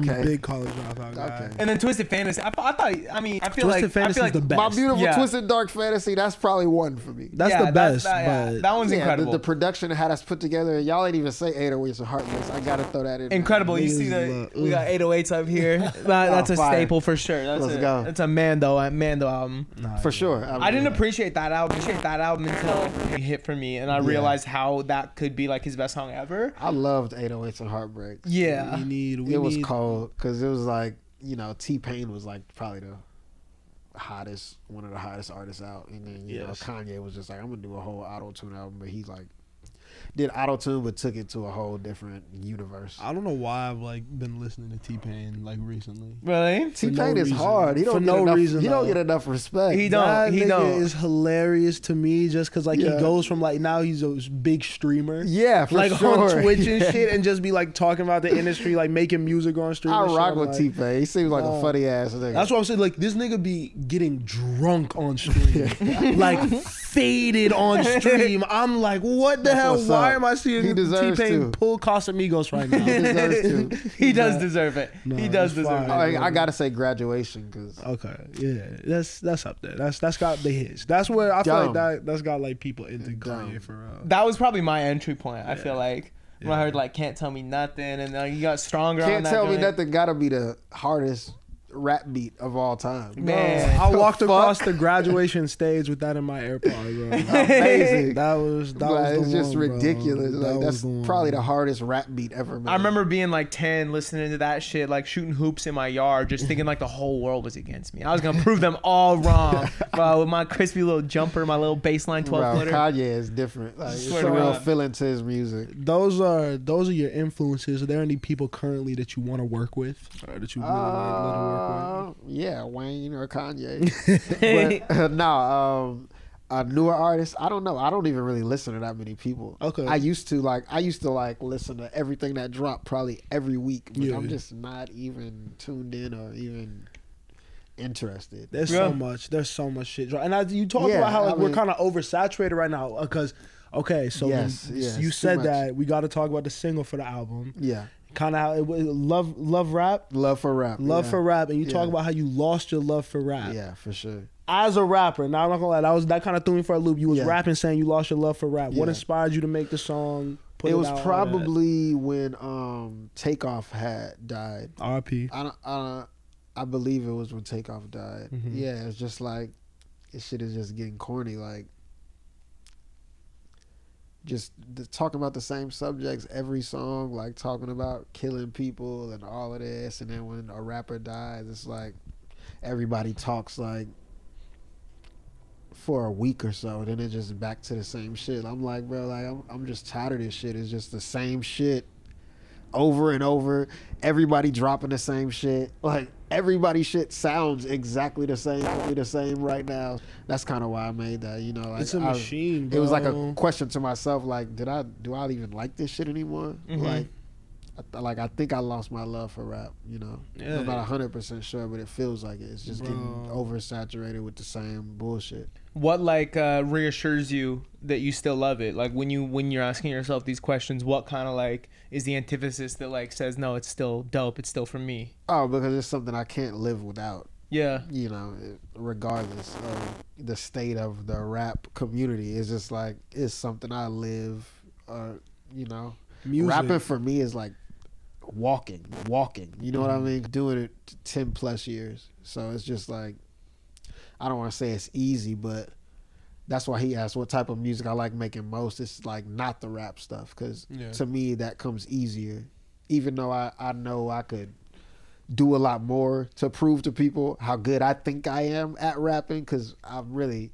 a big college dropout guy. Okay. And then Twisted Fantasy. I feel Twisted like Fantasy is the best. My Beautiful Yeah. Twisted Dark Fantasy. That's probably one for me. That's the best. That one's Yeah, incredible. the production had us put together. Y'all ain't even say 808s or Heartless. I gotta throw that in. Incredible. You see we got 808s up here. That's a fire. staple for sure. Let's go. That's a Mando album. For sure. I didn't appreciate that album until it hit for me, and I realized how that could be like his best song ever. I loved 808s and Heartbreaks. Yeah, It was cold because it was like, you know, T-Pain was like probably one of the hottest artists out, and then you know Kanye was just like, I'm gonna do a whole auto-tune album, but he's like did auto-tune but took it to a whole different universe. I don't know why I've like been listening to T-Pain like recently. really. T-Pain is reason. hard. He don't For get no enough, reason, He don't though. get enough respect. He That don't. nigga is hilarious to me just because like he Yeah. goes from like now he's a big streamer. Yeah, for like sure. on Twitch and shit, and just be like talking about the industry, like making music on stream. I and shit. rock I'm with like, T-Pain. He seems like a funny ass nigga. That's what I'm saying. Like this nigga be getting drunk on stream, like faded on stream. I'm like, what the That's hell? what's Why up. am I seeing He deserves T-Pain to. pull Casamigos right now? He deserves to. He does deserve it. No, He does it's deserve fine. it. I gotta say Graduation because Okay, yeah, that's up there. That's got the hits. That's where I feel like that's got like people into Kanye for real. That was probably my entry point. I feel like when I heard like "Can't Tell Me Nothing" and then you got stronger. on Can't that Tell Me joint. Nothing gotta be the hardest rap beat of all time. Man. I walked across the graduation stage with that in my AirPod, bro. Amazing. That was Like, it's the just one, bro. ridiculous. That Like was that's the one. probably the hardest rap beat ever made. I remember being like 10, listening to that shit, like shooting hoops in my yard, just thinking like the whole world was against me. I was gonna prove them all wrong, bro. With my crispy little jumper, my little baseline 12-footer. Kanye is different. Like, it's Swear a to real God. feeling to his music. Those are your influences. Are there any people currently that you want to work with, or that you really want to work with? Yeah, Wayne or Kanye. But a newer artist. I don't know. I don't even really listen to that many people. Okay. I used to listen to everything that dropped probably every week, but I'm just not even tuned in or even interested. There's Yeah. so much shit. And you talk Yeah, about how I we're mean- kind of oversaturated right now because. Okay, so Yes, when yes, you too said much. that we got to talk about the single for the album. Yeah, Kind of how it was love rap, love for rap. love yeah. for rap, and you talk Yeah. about how you lost your love for rap. Yeah, for sure. As a rapper, now I'm not gonna lie, that kind of threw me for a loop. You was Yeah. rapping saying you lost your love for rap. What Yeah. inspired you to make the song? Put It was out, all that? probably when Takeoff had died. R.P. I believe it was when Takeoff died. Mhm. Yeah, it's just like this shit is just getting corny. Like, just talking about the same subjects every song, like talking about killing people and all of this, and then when a rapper dies, it's like everybody talks like for a week or so, then it's just back to the same shit. I'm like, bro, like I'm just tired of this shit. It's just the same shit over and over. Everybody dropping the same shit. Like everybody shit sounds exactly the same right now. That's kind of why I made that. You know, like, it's a machine. Bro. It was like a question to myself, like, do I even like this shit anymore? Mm-hmm. Like I think I lost my love for rap. You know, I'm not 100% sure, but it feels like it. It's just getting oversaturated with the same bullshit. What reassures you that you still love it? Like when you're asking yourself these questions, what kind of like is the antithesis that like says no, it's still dope, it's still for me? Oh, because it's something I can't live without. Yeah. You know, regardless of the state of the rap community, it's just like it's something I live. You know, music. Rapping for me is like walking. You know what I mean? Doing it 10 plus years, so it's just like. I don't want to say it's easy, but that's why he asked what type of music I like making most. It's like not the rap stuff, because to me that comes easier. Even though I know I could do a lot more to prove to people how good I think I am at rapping, because I'm really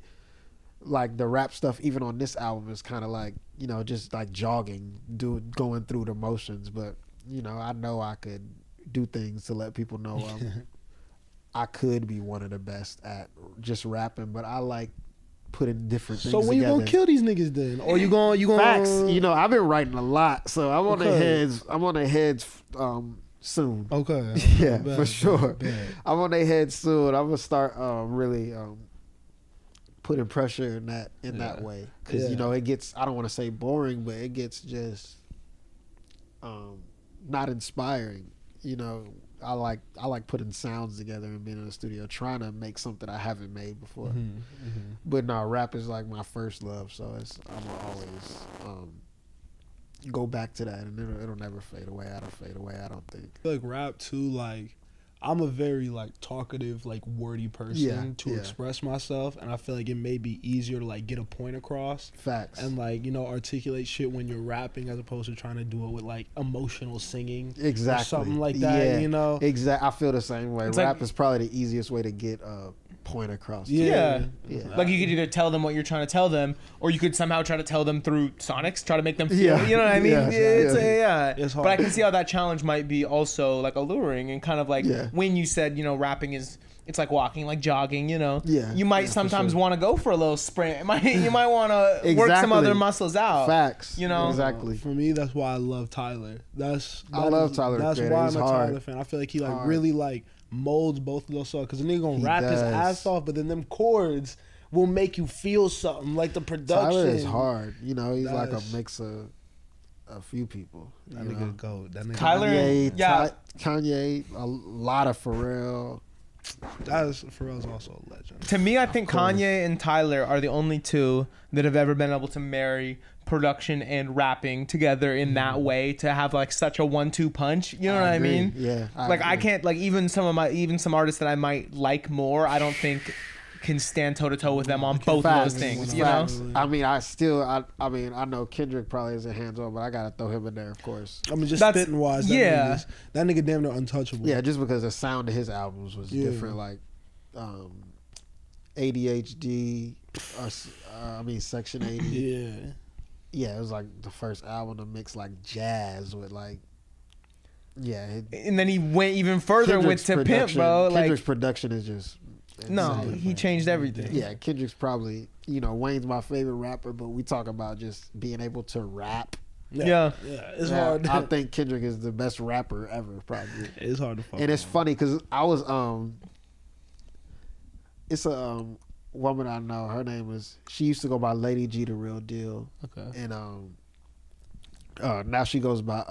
like the rap stuff. Even on this album is kind of like, you know, just like jogging, going through the motions. But you know I could do things to let people know I could be one of the best at just rapping, but I like putting different things together. So when you gonna kill these niggas then? Or you gonna Facts. You know, I've been writing a lot, so I'm on their heads soon. Okay. Yeah, for sure. I'm on their heads soon. I'm gonna start really putting pressure in that way, because you know it gets, I don't want to say boring, but it gets just not inspiring. You know, I like putting sounds together and being in the studio trying to make something I haven't made before. But no, rap is like my first love, so I'm always go back to that, and it'll never fade away. I don't think. I feel like rap too, like I'm a very like talkative, like wordy person to express myself, and I feel like it may be easier to like get a point across. Facts. And like, you know, articulate shit when you're rapping as opposed to trying to do it with like emotional singing. Exactly. Or something like that, you know? Exactly. I feel the same way. It's rap like, is probably the easiest way to get a point across. Yeah. Like you could either tell them what you're trying to tell them, or you could somehow try to tell them through sonics, try to make them feel, you know what I mean? It's hard. But I can see how that challenge might be also like alluring, and kind of like when you said, you know, rapping is, it's like walking, like jogging, you know? You might sometimes want to go for a little sprint. You might want to work some other muscles out. Facts. You know? Exactly. For me, that's why I love Tyler. I love Tyler. That's why I'm a Tyler fan. I feel like he like really like molds both of those songs, because the nigga gonna rap his ass off, but then them chords will make you feel something. Like the production. Tyler is hard. You know, he's like a mix of a few people. That nigga go. That nigga Tyler, Kanye, a lot of Pharrell. Pharrell's also a legend. To me, I think Kanye and Tyler are the only two that have ever been able to marry production and rapping together in that way, to have like such a 1-2 punch. You know what I mean? Yeah. I can't, like, even some artists that I might like more, I don't think can stand toe to toe with them on both of those things. You know? I mean, I know Kendrick probably isn't hands on, but I gotta throw him in there, of course. I mean, just spitting wise, that nigga damn near untouchable. Yeah, just because the sound of his albums was different, like ADHD. Section 80. Yeah, it was like the first album to mix like jazz with like, and then he went even further with To Pimp, bro. Kendrick's production is just insane, he changed everything. Yeah, Kendrick's probably, you know, Wayne's my favorite rapper, but we talk about just being able to rap. It's hard. I think Kendrick is the best rapper ever, probably. It's hard to fuck. And it's funny because I was it's a woman I know. Her name is, she used to go by Lady G, the Real Deal. Okay. And now she goes by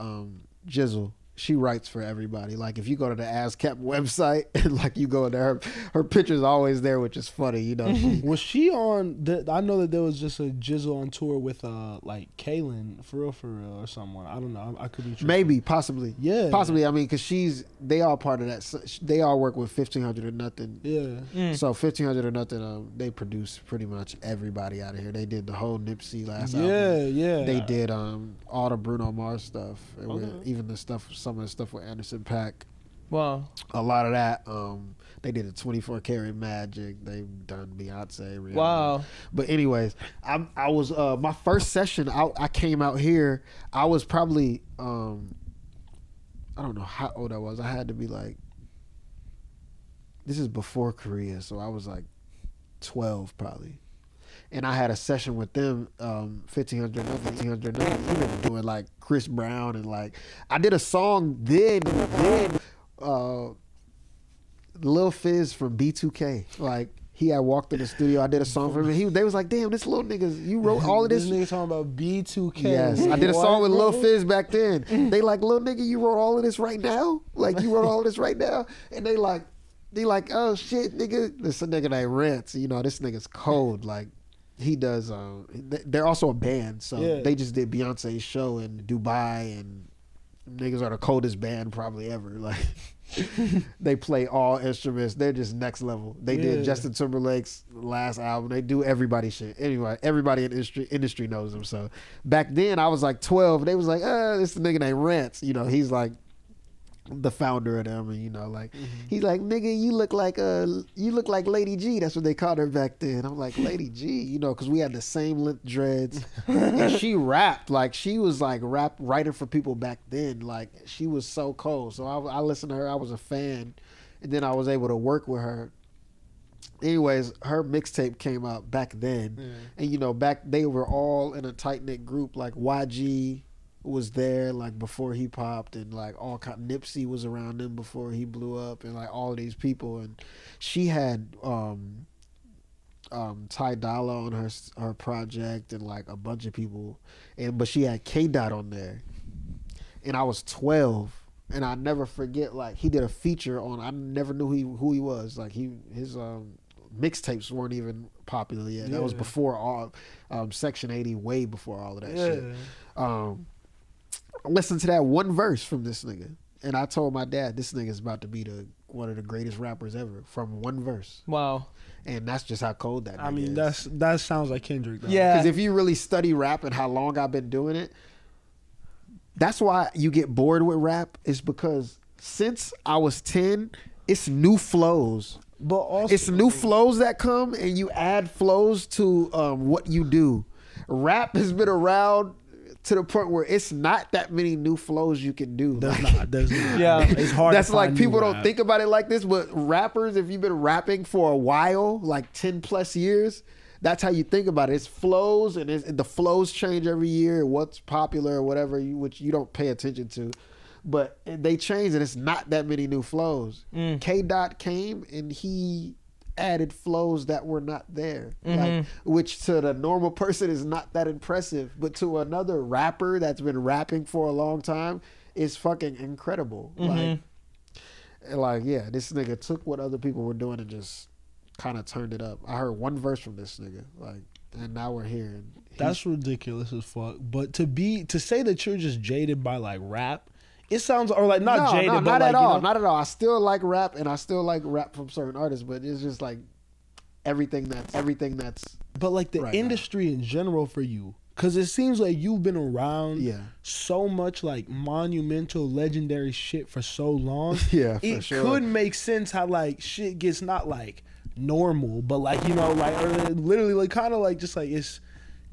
Jizzle. she writes for everybody. Like if you go to the ASCAP website and like you go there, her picture's always there, which is funny, you know. Was she on? I know that there was just a Jizzle on tour with like Kaylin for real or someone. I don't know. I could be tripping. Maybe, possibly, yeah, possibly. I mean, because they all part of that. They all work with 1500 or Nothing. Yeah. So 1500 or Nothing, they produce pretty much everybody out of here. They did the whole Nipsey last album. Yeah. They did all the Bruno Mars stuff, even the stuff. Some of the stuff with Anderson .Paak. Wow. A lot of that. They did a 24 Karat Magic. They've done Beyonce. Rihanna. Wow. But anyways, I was my first session. I came out here. I was probably I don't know how old I was. I had to be like. This is before Korea, so I was like 12 probably. And I had a session with them, 1500 even doing like Chris Brown and like I did a song then Lil Fizz from B2K. Like he had walked in the studio, I did a song for him. They was like, damn, this little nigga, you wrote all of this. This nigga talking about B2K. Yes, I did a song with Lil Fizz back then. They like, little nigga, you wrote all of this right now? Like you wrote all of this right now? And they like, oh shit, nigga. This a nigga named Rance. You know, this nigga's cold. Like he does. They're also a band, so they just did Beyonce's show in Dubai, and niggas are the coldest band probably ever. Like they play all instruments. They're just next level. They did Justin Timberlake's last album. They do everybody's shit. Anyway, everybody in the industry knows them. So back then I was like 12. They was like, this nigga named Rance. You know, he's like the founder of them, and you know, like he's like, nigga, you look like Lady G. That's what they called her back then. I'm like, Lady G, you know, because we had the same length dreads, and she rapped like she was like writing for people back then. Like she was so cold. So I listened to her. I was a fan, and then I was able to work with her. Anyways, her mixtape came out back then, and you know, back they were all in a tight knit group. Like YG was there like before he popped, and like Nipsey was around him before he blew up, and like all of these people. And she had Ty Dolla on her project, and like a bunch of people, but she had K Dot on there, and I was 12, and I never forget, like he did a feature on, I never knew who he was. Like his mixtapes weren't even popular yet. That was before all Section 80, way before all of that shit. Listen to that one verse from this nigga, and I told my dad, this nigga's about to be one of the greatest rappers ever from one verse. Wow. And that's just how cold that nigga is. That sounds like Kendrick though. Yeah, because if you really study rap and how long I've been doing it, that's why you get bored with rap, is because since I was 10, it's new flows. But also, it's new flows that come, and you add flows to what you do. Rap has been around to the point where it's not that many new flows you can do. There's not. Yeah, it's hard. That's to like find people new don't rap. think about it like this, but rappers, if you've been rapping for a while, like 10 plus years, that's how you think about it. It's flows, and the flows change every year. What's popular or whatever, which you don't pay attention to, but they change, and it's not that many new flows. K Dot came and he added flows that were not there, like, which to the normal person is not that impressive, but to another rapper that's been rapping for a long time is fucking incredible. Like yeah, this nigga took what other people were doing and just kind of turned it up. I heard one verse from this nigga, like, and now we're here. And that's ridiculous as fuck. But to say that you're just jaded by like rap, it sounds, or like not jaded, but not like, at all. You know, not at all. I still like rap, and I still like rap from certain artists, but it's just like everything that's. But like the right industry in general for you, because it seems like you've been around so much like monumental, legendary shit for so long. Yeah, for it sure. could make sense how like shit gets not like normal, but like, you know, like, or literally like kind of like just like it's.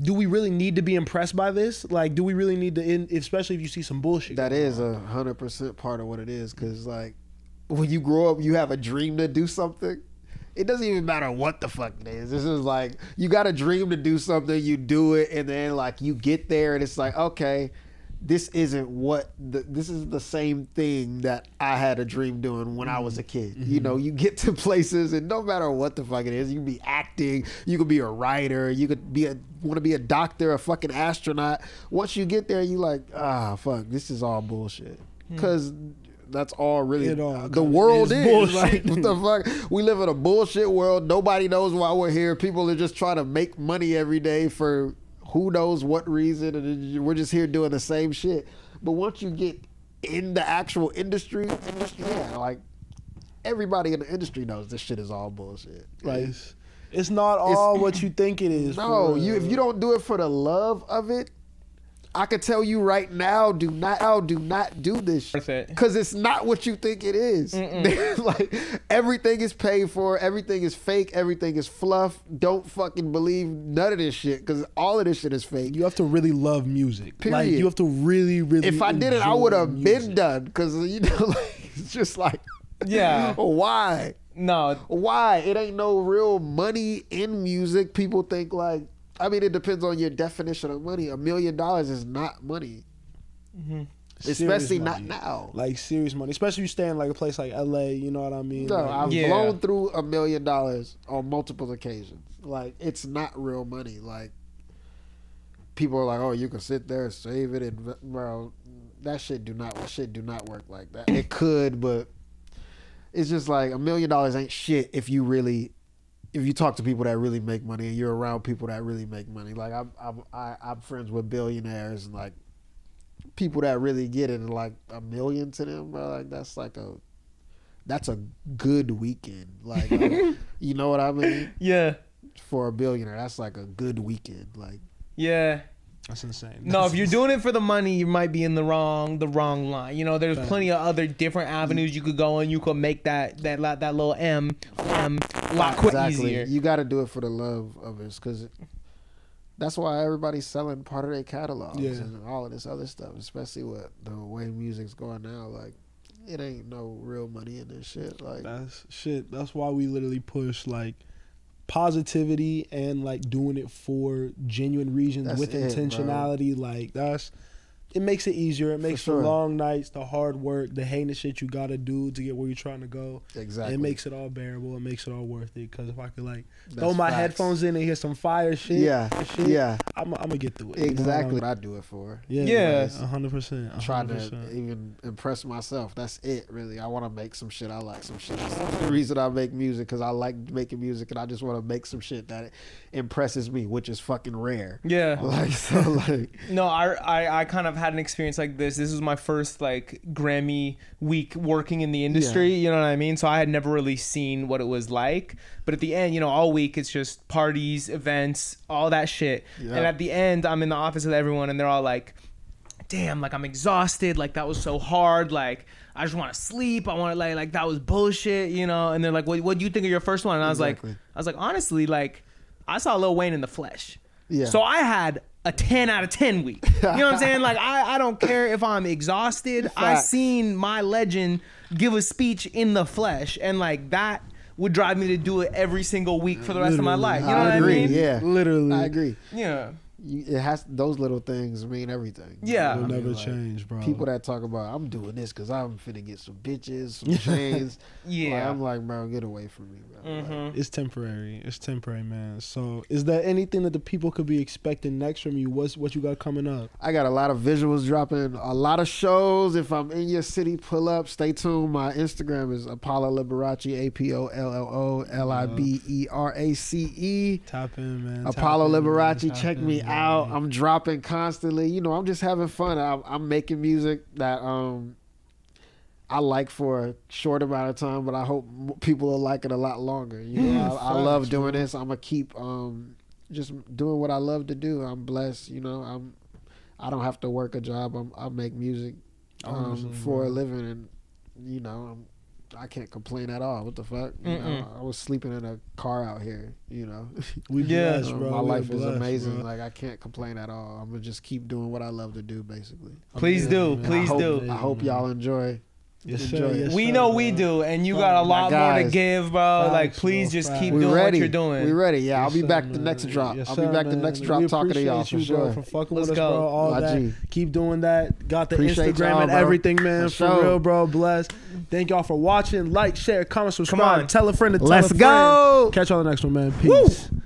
Do we really need to be impressed by this? Like, do we really need to, especially if you see some bullshit? That is 100% part of what it is. Because, like, when you grow up, you have a dream to do something. It doesn't even matter what the fuck it is. This is like, you got a dream to do something, you do it, and then, like, you get there, and it's like, okay, this isn't this is the same thing that I had a dream doing when I was a kid. You know, you get to places, and no matter what the fuck it is, you can be acting, you could be a writer, you could want to be a doctor, a fucking astronaut. Once you get there, you like, fuck, this is all bullshit. because that's all really the world is. Like, what the fuck? We live in a bullshit world. Nobody knows why we're here. People are just trying to make money every day for who knows what reason, and we're just here doing the same shit. But once you get in the actual industry, yeah, like everybody in the industry knows this shit is all bullshit. Like it's not all what you think it is. No, if you don't do it for the love of it, I could tell you right now, do not do this shit. Because it's not what you think it is. Like, everything is paid for. Everything is fake. Everything is fluff. Don't fucking believe none of this shit, because all of this shit is fake. You have to really love music. Period. Like, you have to really, really If I did it, I would have been done. Because, like, it's just like, yeah. Why? No. Why? It ain't no real money in music. People think like, I mean, it depends on your definition of money. $1 million is not money. Especially not now. Like serious money. Especially if you stay in like a place like LA, you know what I mean? No, like, I've blown through $1 million on multiple occasions. Like, it's not real money. Like, people are like, oh, you can sit there and save it, and bro, that shit do not work like that. It could, but it's just like $1 million ain't shit if you talk to people that really make money and you're around people that really make money. Like, I'm friends with billionaires and like people that really get it, and like $1 million to them, bro, like that's a good weekend. Like, you know what I mean? Yeah. For a billionaire, that's like a good weekend. Like, yeah. That's insane. No, if you're doing it for the money, you might be in the wrong line. You know, there's plenty of other different avenues you could go in. You could make that little M a lot easier. You got to do it for the love of it, because that's why everybody's selling part of their catalogs and all of this other stuff, especially with the way music's going now. Like, it ain't no real money in this shit. Like, that's why we literally push like positivity and like doing it for genuine reasons with intentionality. Like, it makes it easier. It makes the long nights, the hard work, the heinous shit you gotta do to get where you're trying to go. Exactly. It makes it all bearable. It makes it all worth it. Because if I could like throw my headphones in and hear some fire shit, I'm gonna get through it. Exactly what I do it for. Yeah, 100%. Trying to even impress myself. That's it, really. I want to make some shit. I like some shit. That's the reason I make music, because I like making music, and I just want to make some shit that impresses me, which is fucking rare. Yeah. Like, so like. No, I kind of had an experience like this. This was my first like Grammy week working in the industry. You know what I mean? So I had never really seen what it was like. But at the end, you know, all week it's just parties, events, all that shit. Yeah. And at the end, I'm in the office with everyone, and they're all like, damn, like I'm exhausted. Like that was so hard. Like I just want to sleep. I want to like that was bullshit, you know? And they're like, what do you think of your first one? And I was like, honestly, like I saw Lil Wayne in the flesh. Yeah. So I had a 10 out of 10 week. You know what I'm saying? Like I don't care if I'm exhausted. I seen my legend give a speech in the flesh, and like that would drive me to do it every single week for the rest of my life. You know what I mean? Yeah, literally. I agree. Yeah. It has, those little things mean everything. Yeah. It'll never change, bro. People that talk about, I'm doing this because I'm finna get some bitches, some chains. Yeah. Like, I'm like, bro, get away from me, bro. Mm-hmm. It's temporary. It's temporary, man. So is there anything that the people could be expecting next from you? What you got coming up? I got a lot of visuals dropping, a lot of shows. If I'm in your city, pull up. Stay tuned. My Instagram is Apollo Liberace, APOLLO-LIBERACE. Tap in, man. Apollo Liberace. Check me out. I'm dropping constantly. You know, I'm just having fun. I'm making music that I like for a short amount of time, but I hope people will like it a lot longer. You know, I love doing this. I'm gonna keep just doing what I love to do. I'm blessed. You know, I don't have to work a job. I make music for a living, and you know, I can't complain at all. What the fuck? You know, I was sleeping in a car out here, you know. We blessed, bro. My life is amazing. Bro. Like, I can't complain at all. I'm going to just keep doing what I love to do, basically. Please do. I hope y'all enjoy. Yes, sir. Yes, we know we do, and you got a lot more to give, bro. Like, please just keep doing what you're doing. We ready. Yeah, I'll be back the next drop. I'll be back the next drop talking to y'all for sure. For fucking with us, bro. All that. Keep doing that. Got the Instagram and bro. everything, man. For real, bro. Bless. Thank y'all for watching. Like, share, comment, subscribe. Come on. Tell a friend to tell a friend. Let's go. Catch y'all on the next one, man. Peace. Woo.